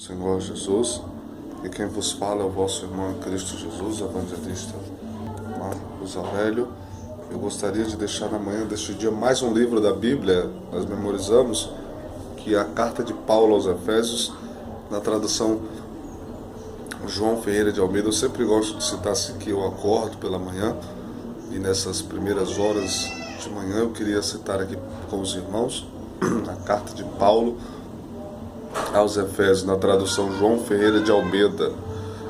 Senhor Jesus, e quem vos fala é o vosso irmão em Cristo Jesus, evangelista Marcos Aurélio. Eu gostaria de deixar na manhã deste dia mais um livro da Bíblia, nós memorizamos, que é a Carta de Paulo aos Efésios, na tradução João Ferreira de Almeida. Eu sempre gosto de citar assim que eu acordo pela manhã, e nessas primeiras horas de manhã eu queria citar aqui com os irmãos a Carta de Paulo aos Efésios, na tradução João Ferreira de Almeida,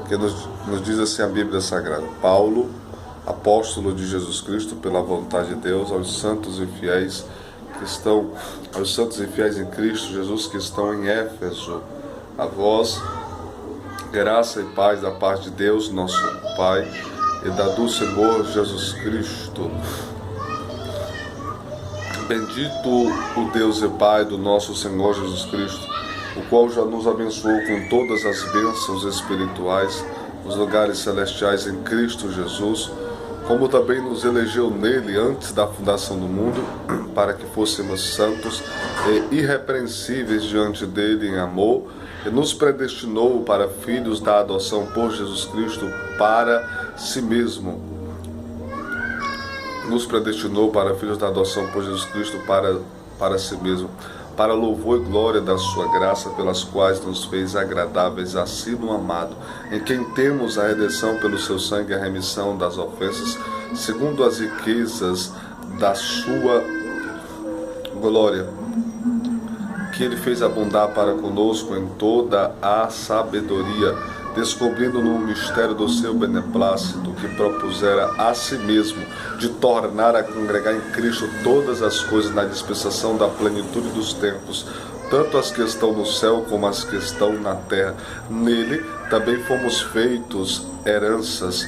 que nos diz assim a Bíblia Sagrada: Paulo, apóstolo de Jesus Cristo pela vontade de Deus, aos santos e fiéis em Cristo Jesus que estão em Éfeso, a vós, graça e paz da parte de Deus, nosso Pai, e da do Senhor Jesus Cristo. Bendito o Deus e Pai do nosso Senhor Jesus Cristo, o qual já nos abençoou com todas as bênçãos espirituais nos lugares celestiais em Cristo Jesus, como também nos elegeu nele antes da fundação do mundo, para que fôssemos santos e irrepreensíveis diante dele em amor, e nos predestinou para filhos da adoção por Jesus Cristo para si mesmo. Nos predestinou para filhos da adoção por Jesus Cristo para si mesmo, para louvor e glória da sua graça, pelas quais nos fez agradáveis a si no amado, em quem temos a redenção pelo seu sangue, a remissão das ofensas, segundo as riquezas da sua glória, que ele fez abundar para conosco em toda a sabedoria, descobrindo no mistério do seu beneplácito, que propusera a si mesmo de tornar a congregar em Cristo todas as coisas na dispensação da plenitude dos tempos, tanto as que estão no céu como as que estão na terra. Nele também fomos feitos heranças,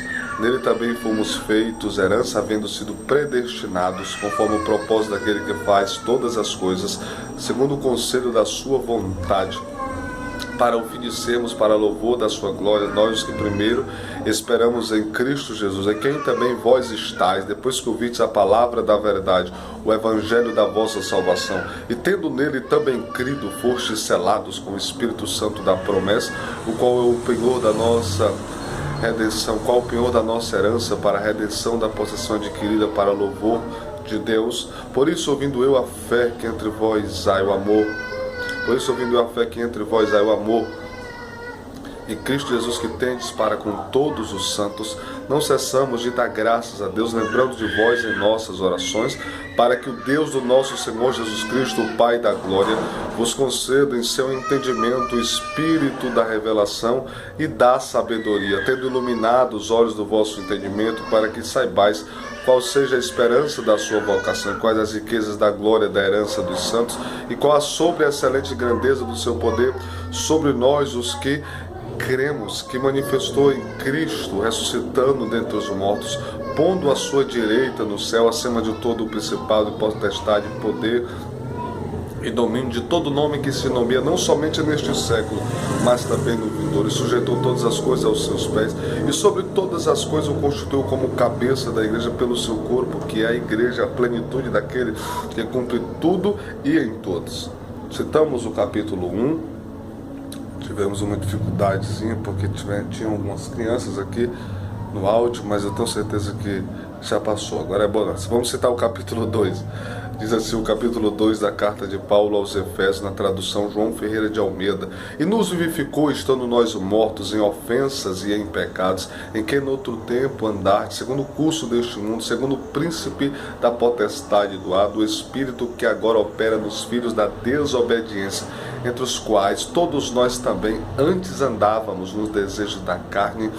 havendo sido predestinados, conforme o propósito daquele que faz todas as coisas, segundo o conselho da sua vontade, para oferecermos para louvor da sua glória, nós os que primeiro esperamos em Cristo Jesus, em quem também vós estáis, depois que ouvistes a palavra da verdade, o evangelho da vossa salvação, e tendo nele também crido, fostes selados com o Espírito Santo da promessa, o qual é o penhor da nossa redenção, qual o penhor da nossa herança, para a redenção da possessão adquirida para louvor de Deus. Por isso, ouvindo eu a fé que entre vós há o amor, em Cristo Jesus que tendes para com todos os santos, não cessamos de dar graças a Deus, lembrando de vós em nossas orações, para que o Deus do nosso Senhor Jesus Cristo, o Pai da glória, vos conceda em seu entendimento o espírito da revelação e da sabedoria, tendo iluminado os olhos do vosso entendimento, para que saibais qual seja a esperança da sua vocação, quais as riquezas da glória da herança dos santos, e qual a sobre a excelente grandeza do seu poder sobre nós os que cremos, que manifestou em Cristo, ressuscitando dentre os mortos, pondo à sua direita no céu, acima de todo o principado e potestade, poder e domínio de todo nome que se nomeia, não somente neste século, mas também no vindouro, e sujeitou todas as coisas aos seus pés, e sobre todas as coisas o constituiu como cabeça da igreja pelo seu corpo, que é a igreja, a plenitude daquele que cumpre tudo e em todos. Citamos o capítulo 1, tivemos uma dificuldadezinha, porque tinham algumas crianças aqui no áudio, mas eu tenho certeza que já passou, agora é bonança. Vamos citar o capítulo 2. Diz assim o capítulo 2 da carta de Paulo aos Efésios, na tradução João Ferreira de Almeida: E nos vivificou, estando nós mortos em ofensas e em pecados, em que no outro tempo andaste, segundo o curso deste mundo, segundo o príncipe da potestade do ar, do espírito que agora opera nos filhos da desobediência, entre os quais todos nós também antes andávamos nos desejos da carne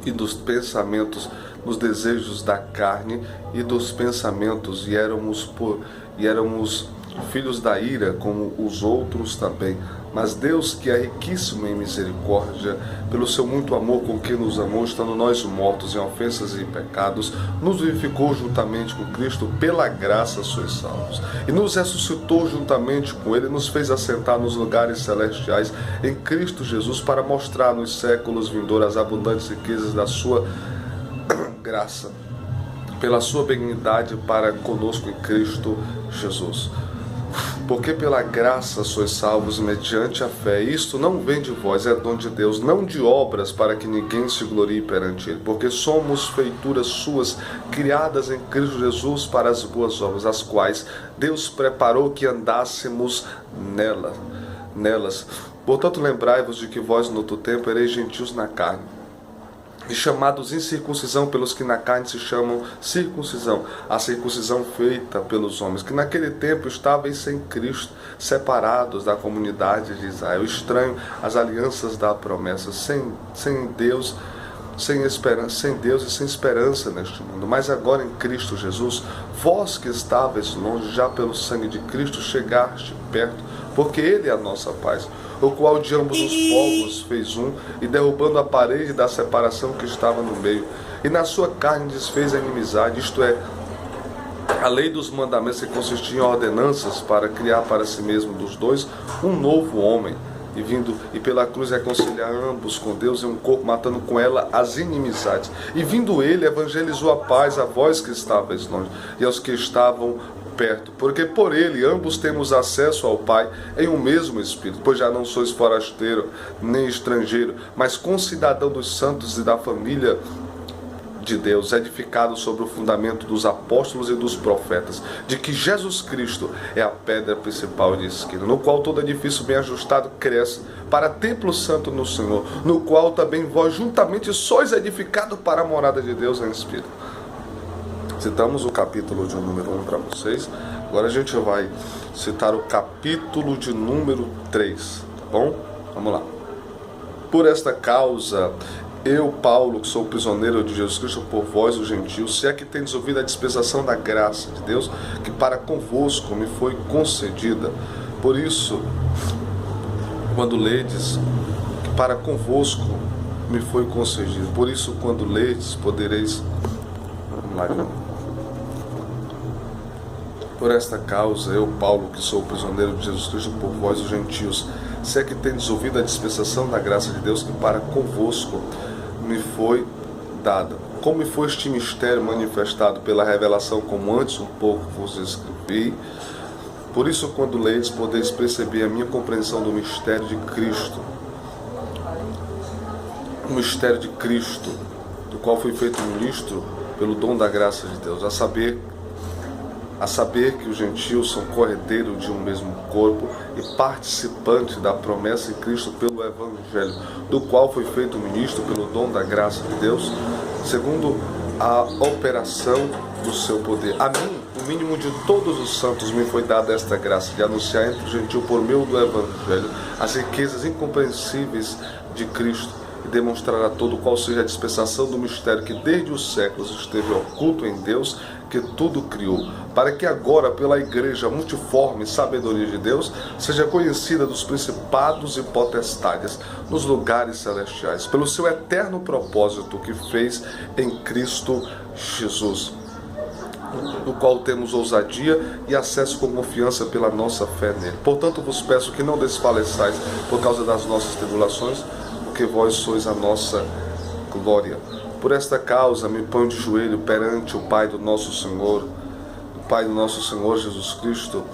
e dos pensamentos, nos desejos da carne e dos pensamentos, e éramos filhos da ira, como os outros também. Mas Deus, que é riquíssimo em misericórdia, pelo seu muito amor com que nos amou, estando nós mortos em ofensas e pecados, nos vivificou juntamente com Cristo, pela graça sois salvos. E nos ressuscitou juntamente com Ele, nos fez assentar nos lugares celestiais em Cristo Jesus, para mostrar nos séculos vindouros as abundantes riquezas da sua graça, pela sua benignidade para conosco em Cristo Jesus. Porque pela graça sois salvos mediante a fé. Isto não vem de vós, é dom de Deus, não de obras, para que ninguém se glorie perante Ele. Porque somos feituras suas, criadas em Cristo Jesus para as boas obras, as quais Deus preparou que andássemos nelas. Portanto, lembrai-vos de que vós, no outro tempo, ereis gentios na carne, e chamados incircuncisão pelos que na carne se chamam circuncisão, a circuncisão feita pelos homens, que naquele tempo estavam sem Cristo, separados da comunidade de Israel, estranho às alianças da promessa, sem Deus e sem esperança neste mundo. Mas agora em Cristo Jesus, vós que estáveis longe, já pelo sangue de Cristo chegaste perto, porque Ele é a nossa paz, o qual de ambos os povos fez um, e derrubando a parede da separação que estava no meio, e na sua carne desfez a inimizade, isto é, a lei dos mandamentos, que consistia em ordenanças para criar para si mesmo dos dois um novo homem, e pela cruz reconciliar ambos com Deus em um corpo, matando com ela as inimizades. E vindo ele, evangelizou a paz a vós que estáveis longe e aos que estavam perto, porque por ele ambos temos acesso ao Pai em um mesmo Espírito, pois já não sois forasteiro nem estrangeiro, mas concidadão dos santos e da família de Deus, edificado sobre o fundamento dos apóstolos e dos profetas, de que Jesus Cristo é a pedra principal de esquina, no qual todo edifício bem ajustado cresce para templo santo no Senhor, no qual também vós juntamente sois edificados para a morada de Deus em Espírito. Citamos o capítulo de número 1 para vocês. Agora a gente vai citar o capítulo de número 3, tá bom? Vamos lá. Por esta causa, eu, Paulo, que sou prisioneiro de Jesus Cristo por vós, os gentios, se é que tendes ouvido a dispensação da graça de Deus, que para convosco me foi concedida. Por isso, quando ledes, que para convosco me foi concedido. Por isso, quando ledes, podereis... Vamos lá de novo. Por esta causa, eu, Paulo, que sou prisioneiro de Jesus Cristo por vós, os gentios, se é que tendes ouvido a dispensação da graça de Deus, que para convosco me foi dada. Como me foi este mistério manifestado pela revelação, como antes um pouco vos escrevi. Por isso, quando ledes, podeis perceber a minha compreensão do mistério de Cristo. O mistério de Cristo, do qual fui feito ministro pelo dom da graça de Deus, a saber que os gentios são corredeiros de um mesmo corpo e participantes da promessa em Cristo pelo Evangelho, do qual foi feito ministro pelo dom da graça de Deus, segundo a operação do seu poder. A mim, o mínimo de todos os santos, me foi dada esta graça de anunciar entre os gentios por meio do Evangelho as riquezas incompreensíveis de Cristo, e demonstrar a todo qual seja a dispensação do mistério que desde os séculos esteve oculto em Deus, que tudo criou, para que agora pela igreja multiforme sabedoria de Deus seja conhecida dos principados e potestades nos lugares celestiais, pelo seu eterno propósito que fez em Cristo Jesus, no qual temos ousadia e acesso com confiança pela nossa fé nele. Portanto, vos peço que não desfaleçais por causa das nossas tribulações, porque vós sois a nossa glória. Por esta causa me ponho de joelho perante o Pai do nosso Senhor, Jesus Cristo,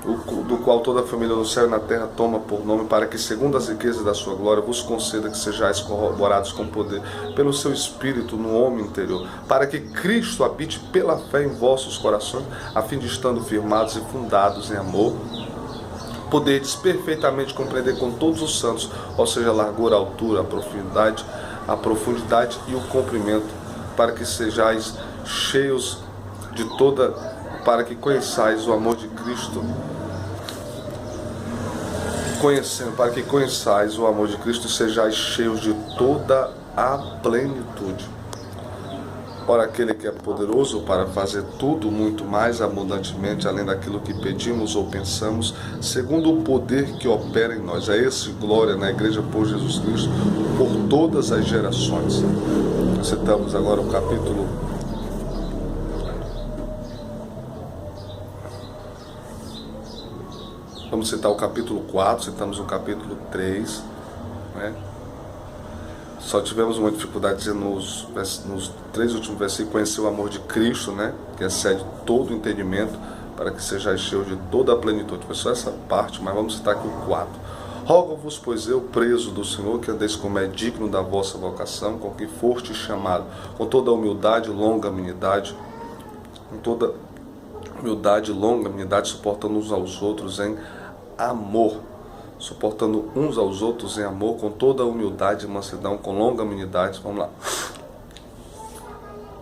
do qual toda a família no céu e na terra toma por nome, para que, segundo as riquezas da sua glória, vos conceda que sejais corroborados com poder pelo seu Espírito no homem interior, para que Cristo habite pela fé em vossos corações, a fim de, estando firmados e fundados em amor, poderes perfeitamente compreender com todos os santos, ou seja, a largura, a altura, a profundidade e o comprimento, para que sejais cheios de toda, para que conheçais o amor de Cristo, para que conheçais o amor de Cristo e sejais cheios de toda a plenitude. Ora, aquele que é poderoso para fazer tudo muito mais abundantemente, além daquilo que pedimos ou pensamos, segundo o poder que opera em nós. A esse glória na igreja por Jesus Cristo, por todas as gerações. Citamos agora o capítulo... Vamos citar o capítulo 4, citamos o capítulo 3, né? Só tivemos uma dificuldade nos 3 últimos versículos, conhecer o amor de Cristo, né? Que excede todo o entendimento, para que sejais cheios de toda a plenitude. Foi só essa parte, mas vamos citar aqui o 4. Rogo-vos, pois eu, preso do Senhor, que andeis como é digno da vossa vocação, com que foste chamado, com toda a humildade e longanimidade, suportando uns aos outros em amor. Suportando uns aos outros em amor, com toda a humildade e mansidão, com longanimidade. Vamos lá.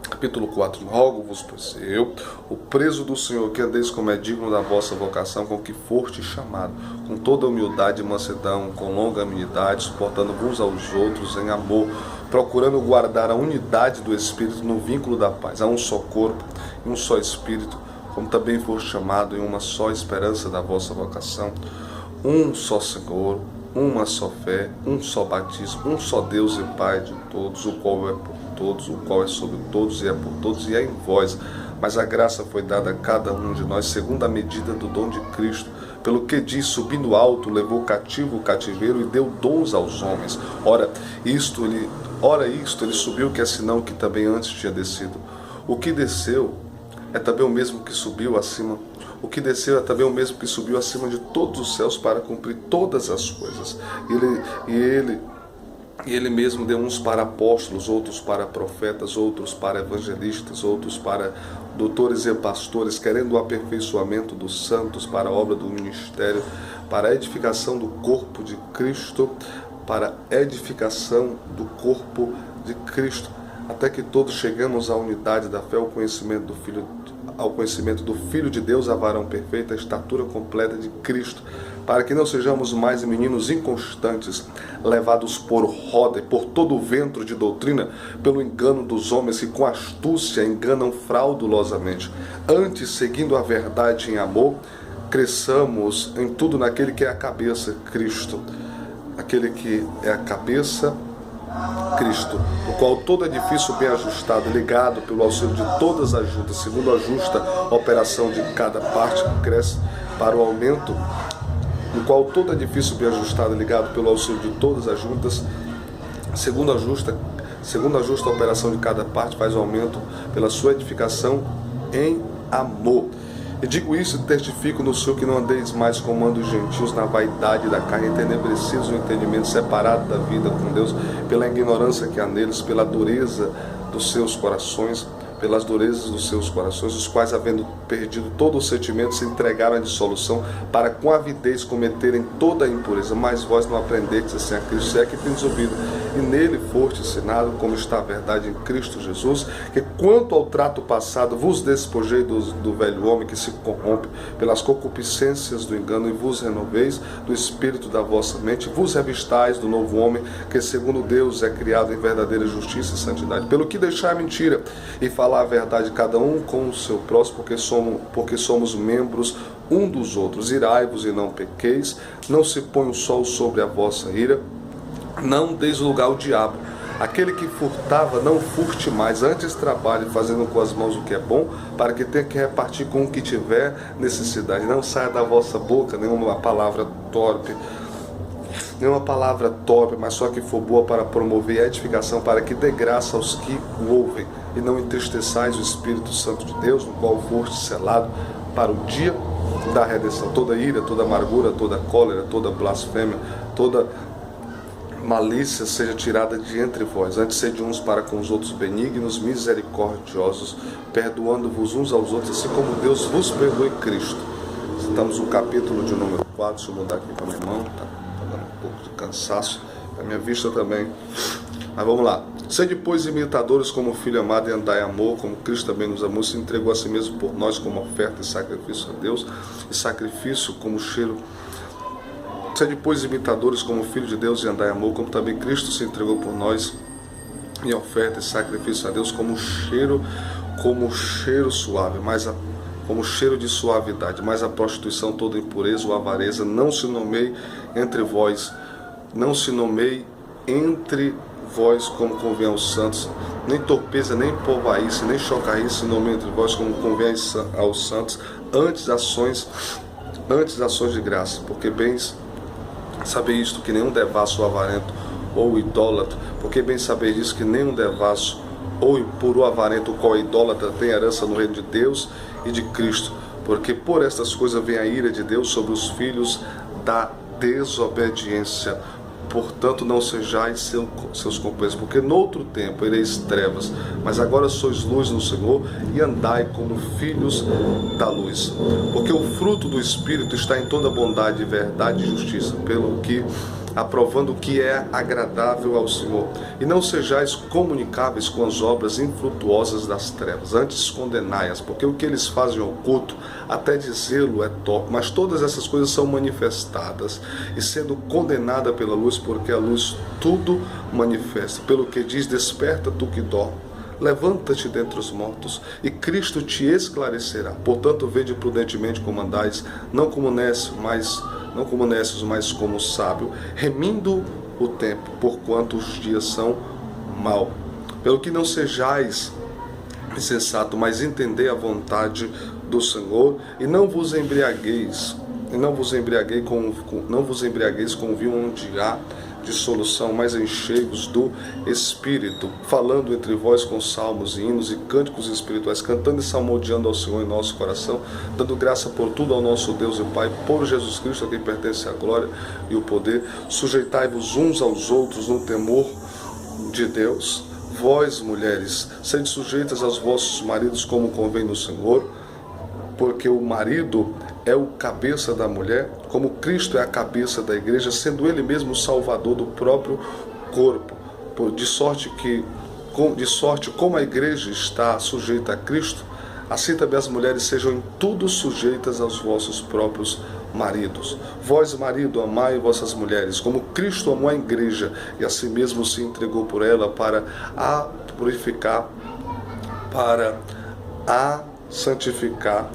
Capítulo 4. Rogo-vos, pois eu, o preso do Senhor, que andeis como é digno da vossa vocação, com que foste chamado, com toda humildade e mansidão, com longanimidade, suportando uns aos outros em amor, procurando guardar a unidade do Espírito no vínculo da paz. Há um só corpo e um só Espírito, como também foste chamado em uma só esperança da vossa vocação. Um só Senhor, uma só fé, um só batismo, um só Deus e Pai de todos, o qual é por todos, o qual é sobre todos e é por todos e é em vós. Mas a graça foi dada a cada um de nós segundo a medida do dom de Cristo. Pelo que diz, subindo alto, levou cativo o cativeiro e deu dons aos homens. Ora isto ele subiu, que é senão que também antes tinha descido. O que desceu é também o mesmo que subiu acima. O que desceu é também o mesmo que subiu acima de todos os céus para cumprir todas as coisas. Ele mesmo deu uns para apóstolos, outros para profetas, outros para evangelistas, outros para doutores e pastores, querendo o aperfeiçoamento dos santos para a obra do ministério, para a edificação do corpo de Cristo, até que todos chegamos à unidade da fé, ao conhecimento do Filho de Deus, à varão perfeita, a estatura completa de Cristo, para que não sejamos mais meninos inconstantes, levados por roda e por todo o vento de doutrina, pelo engano dos homens que com astúcia enganam fraudulosamente. Antes, seguindo a verdade em amor, cresçamos em tudo naquele que é a cabeça, Cristo. Aquele que é a cabeça, Cristo, o qual todo edifício bem ajustado, ligado pelo auxílio de todas as juntas, segundo a justa operação de cada parte, cresce para o aumento, no qual todo edifício bem ajustado, ligado pelo auxílio de todas as juntas, segundo a justa operação de cada parte, faz o aumento pela sua edificação em amor. E digo isso e testifico no Senhor que não andeis mais como andam os gentios na vaidade da carne, entenebrecidos no entendimento, separado da vida com Deus, pela ignorância que há neles, pelas durezas dos seus corações, os quais, havendo perdido todo o sentimento, se entregaram à dissolução, para com avidez cometerem toda a impureza. Mas vós não aprendestes assim a Cristo, se é que tendes ouvido, e nele foste ensinado, como está a verdade em Cristo Jesus, que quanto ao trato passado vos despojei do velho homem que se corrompe pelas concupiscências do engano, e vos renoveis do espírito da vossa mente, vos revistais do novo homem, que segundo Deus é criado em verdadeira justiça e santidade. Pelo que deixar a mentira e falar a verdade, cada um com o seu próximo, porque somos membros um dos outros. Irai-vos e não pequeis, não se põe o sol sobre a vossa ira, não deis lugar ao diabo. Aquele que furtava, não furte mais, antes trabalhe, fazendo com as mãos o que é bom, para que tenha que repartir com o que tiver necessidade. Não saia da vossa boca nenhuma palavra torpe, mas só que for boa para promover a edificação, para que dê graça aos que o ouvem, e não entristeçais o Espírito Santo de Deus, no qual foste selado para o dia da redenção. Toda ira, toda amargura, toda cólera, toda blasfêmia, toda malícia seja tirada de entre vós. Antes sede uns para com os outros benignos, misericordiosos, perdoando-vos uns aos outros, assim como Deus vos perdoou em Cristo. Estamos no capítulo de número 4, deixa eu mudar aqui para minha mão, tá dando um pouco de cansaço, a minha vista também. Mas vamos lá. Sede, pois, imitadores como filho amado, e andai em amor, como Cristo também nos amou, se entregou a si mesmo por nós como oferta e sacrifício a Deus, e sacrifício como cheiro. Sede, pois, imitadores como filho de Deus, e andai em amor, como também Cristo se entregou por nós em oferta e sacrifício a Deus, como cheiro suave, como cheiro de suavidade. Mas a prostituição, toda impureza ou avareza não se nomeie entre vós, como convém aos santos, nem torpeza, nem povaíce, nem chocarrice se nomeie entre vós, como convém aos santos, antes ações de graça, porque bem saber isto, que nenhum devasso ou avarento ou idólatra, porque bem saber disso, que nenhum devasso ou impuro ou avarento, o qual é idólatra, tem herança no reino de Deus e de Cristo. porque por estas coisas vem a ira de Deus sobre os filhos da desobediência. Portanto, não sejais seus companheiros, porque noutro tempo ereis trevas, mas agora sois luz no Senhor, e andai como filhos da luz. Porque o fruto do Espírito está em toda bondade, verdade e justiça, pelo que aprovando o que é agradável ao Senhor. E não sejais comunicáveis com as obras infrutuosas das trevas, antes condenai-as, porque o que eles fazem oculto, até dizê-lo é torpe, mas todas essas coisas são manifestadas, e sendo condenada pela luz, porque a luz tudo manifesta. Pelo que diz, desperta tu que dorme, levanta-te dentre os mortos, e Cristo te esclarecerá. Portanto, vede prudentemente como andais, não como necios, mas como sábio, remindo o tempo, porquanto os dias são maus. Pelo que não sejais insensato, mas entendei a vontade do Senhor, e não vos embriagueis com vinho onde há dissolução, mas enchei-vos do Espírito, falando entre vós com salmos e hinos e cânticos espirituais, cantando e salmodiando ao Senhor em nosso coração, dando graça por tudo ao nosso Deus e Pai, por Jesus Cristo, a quem pertence a glória e o poder. Sujeitai-vos uns aos outros no temor de Deus. Vós, mulheres, sede sujeitas aos vossos maridos como convém no Senhor, porque o marido é o cabeça da mulher, como Cristo é a cabeça da igreja, sendo ele mesmo o salvador do próprio corpo. De sorte como a igreja está sujeita a Cristo, assim também as mulheres sejam em tudo sujeitas aos vossos próprios maridos. Vós, marido, amai vossas mulheres, como Cristo amou a igreja, e a si mesmo se entregou por ela para a purificar, para a santificar,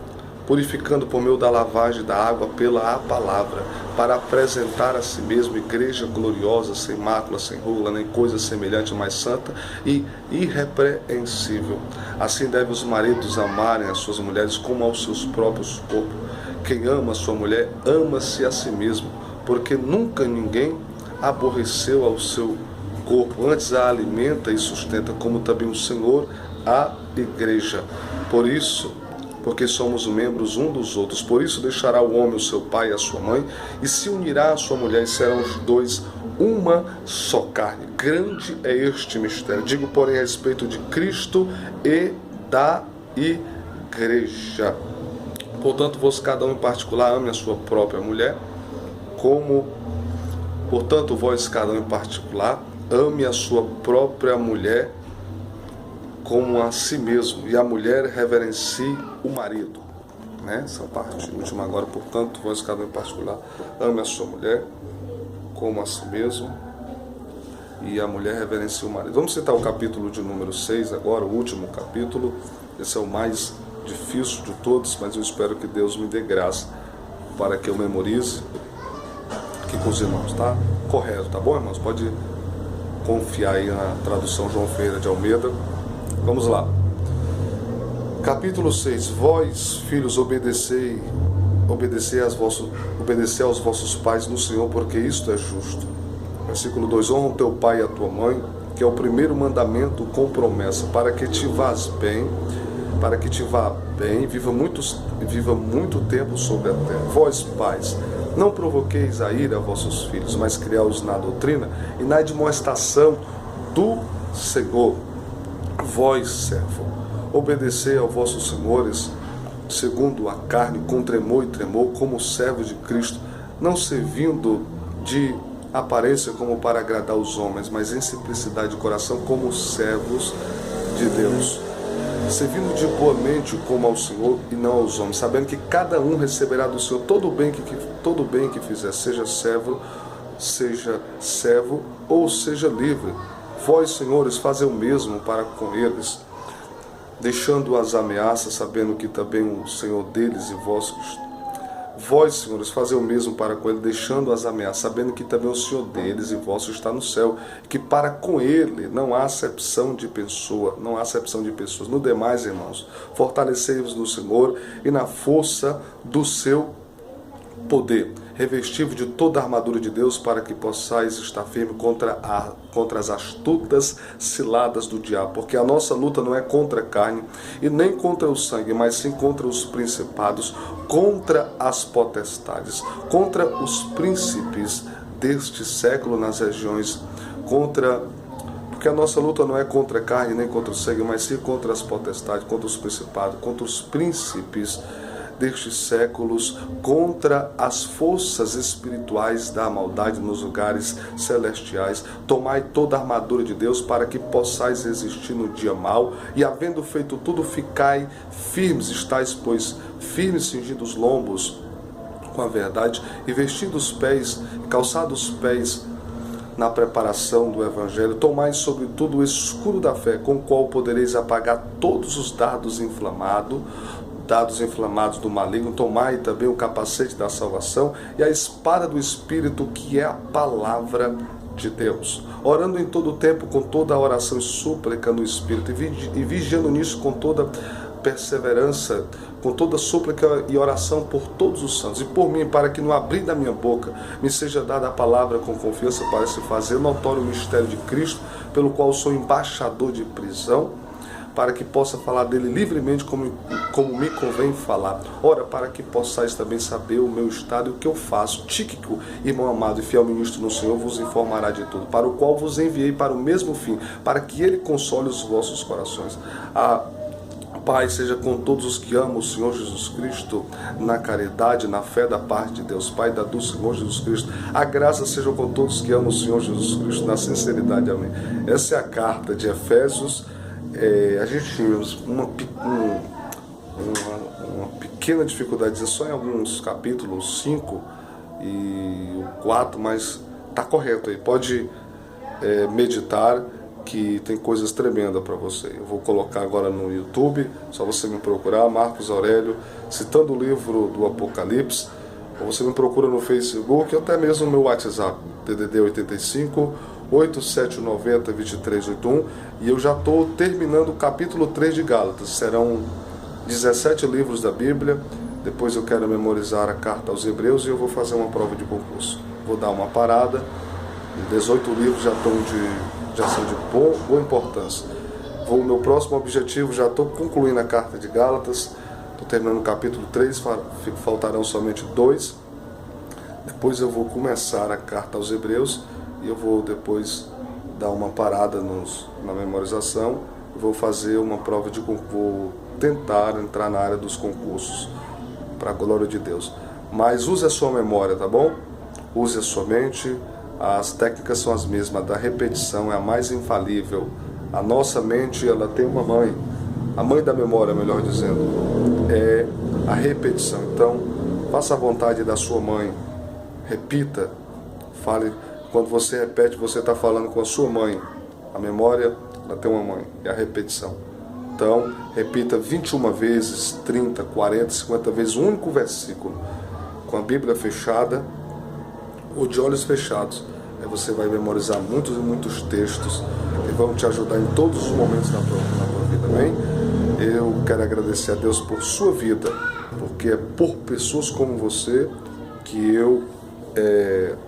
purificando por meio da lavagem da água pela palavra, para apresentar a si mesmo igreja gloriosa, sem mácula, sem ruga, nem coisa semelhante, mas santa e irrepreensível. Assim devem os maridos amarem as suas mulheres como aos seus próprios corpos. Quem ama a sua mulher, ama-se a si mesmo, porque nunca ninguém aborreceu ao seu corpo, antes a alimenta e sustenta, como também o Senhor a igreja. Porque somos membros um dos outros. Por isso deixará o homem o seu pai e a sua mãe, e se unirá à sua mulher, e serão os dois uma só carne. Grande é este mistério. Digo, porém, a respeito de Cristo e da igreja. Portanto, vós cada um em particular ame a sua própria mulher, Portanto, vós cada um em particular ame a sua própria mulher como a si mesmo, e a mulher reverencie o marido. Essa parte última agora. Portanto, vós cada um em particular ame a sua mulher como a si mesmo, e a mulher reverencie o marido. Vamos citar o capítulo de número 6 agora, o último capítulo. Esse é o mais difícil de todos, mas eu espero que Deus me dê graça para que eu memorize aqui com os irmãos, tá? Correto, tá bom, irmãos? Pode confiar aí na tradução João Ferreira de Almeida. Vamos lá. Capítulo 6. Vós, filhos, obedecei aos vossos pais no Senhor, porque isto é justo. Versículo 2. Honra o teu pai e a tua mãe, que é o primeiro mandamento com promessa, para que te vá bem, viva muito tempo sobre a terra. Vós, pais, não provoqueis a ira a vossos filhos, mas criai-os na doutrina e na admoestação do Senhor. Vós, servo, obedecei aos vossos senhores, segundo a carne, com tremor e tremor, como servos de Cristo, não servindo de aparência como para agradar os homens, mas em simplicidade de coração, como servos de Deus, servindo de boa mente como ao Senhor e não aos homens, sabendo que cada um receberá do Senhor todo o bem que fizer, seja servo ou seja livre. Vós, senhores, fazei o mesmo para com eles, deixando as ameaças, sabendo que também o Senhor deles e vossos. Vós, senhores, fazei o mesmo para com ele, deixando as ameaças, sabendo que também o Senhor deles e vosso está no céu, que para com ele não há acepção de pessoas. No demais, irmãos, fortalecei-vos no Senhor e na força do seu poder. Revesti-vos de toda a armadura de Deus para que possais estar firme contra as astutas ciladas do diabo. Porque a nossa luta não é contra a carne e nem contra o sangue, mas sim contra os principados, contra as potestades, contra os príncipes deste século nas regiões, porque a nossa luta não é contra a carne nem contra o sangue, mas sim contra as potestades, contra os principados, contra os príncipes destes séculos, contra as forças espirituais da maldade nos lugares celestiais. Tomai toda a armadura de Deus para que possais resistir no dia mau, e havendo feito tudo, ficai firmes. Estais, pois, firmes, cingindo os lombos com a verdade, e vestindo os pés, calçados os pés na preparação do Evangelho. Tomai sobretudo o escudo da fé, com o qual podereis apagar todos os dardos inflamados do maligno. Tomai também o capacete da salvação e a espada do Espírito, que é a palavra de Deus, orando em todo o tempo com toda a oração e súplica no Espírito, e vigiando nisso com toda perseverança, com toda súplica e oração por todos os santos, e por mim, para que no abrir da minha boca me seja dada a palavra com confiança, para se fazer notório o mistério de Cristo, pelo qual sou embaixador de prisão, para que possa falar dele livremente como me convém falar. Ora, para que possais também saber o meu estado e o que eu faço. Tíquico, irmão amado e fiel ministro no Senhor, vos informará de tudo, para o qual vos enviei para o mesmo fim, para que ele console os vossos corações. Pai, seja com todos os que amam o Senhor Jesus Cristo, na caridade, na fé da parte de Deus Pai, da do Senhor Jesus Cristo. A graça seja com todos que amam o Senhor Jesus Cristo, na sinceridade. Amém. Essa é a carta de Efésios. A gente tinha uma pequena dificuldade, só em alguns capítulos, 5 e 4, mas tá correto aí. Pode meditar, que tem coisas tremendas para você. Eu vou colocar agora no YouTube, só você me procurar, Marcos Aurélio, citando o livro do Apocalipse, ou você me procura no Facebook, ou até mesmo no meu WhatsApp, DDD 85 8790 2381, e eu já estou terminando o capítulo 3 de Gálatas. Serão 17 livros da Bíblia. Depois eu quero memorizar a carta aos Hebreus e eu vou fazer uma prova de concurso. Vou dar uma parada. 18 livros já são de boa importância. O meu próximo objetivo, já estou concluindo a carta de Gálatas, estou terminando o capítulo 3, faltarão somente 2. Depois eu vou começar a carta aos Hebreus e eu vou depois dar uma parada na memorização. Vou fazer uma prova de concurso, vou tentar entrar na área dos concursos, para a glória de Deus. Mas use a sua memória, tá bom? Use a sua mente. As técnicas são as mesmas, a da repetição é a mais infalível. A nossa mente, ela tem uma mãe, a mãe da memória, melhor dizendo, é a repetição. Então, faça a vontade da sua mãe, repita, fale. Quando você repete, você está falando com a sua mãe. A memória, ela tem uma mãe, é a repetição. Então, repita 21 vezes, 30, 40, 50 vezes um único versículo, com a Bíblia fechada ou de olhos fechados. Aí você vai memorizar muitos e muitos textos que vão te ajudar em todos os momentos da tua vida, amém? Eu quero agradecer a Deus por sua vida, porque é por pessoas como você que eu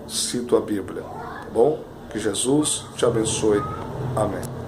cito a Bíblia, tá bom? Que Jesus te abençoe. Amém.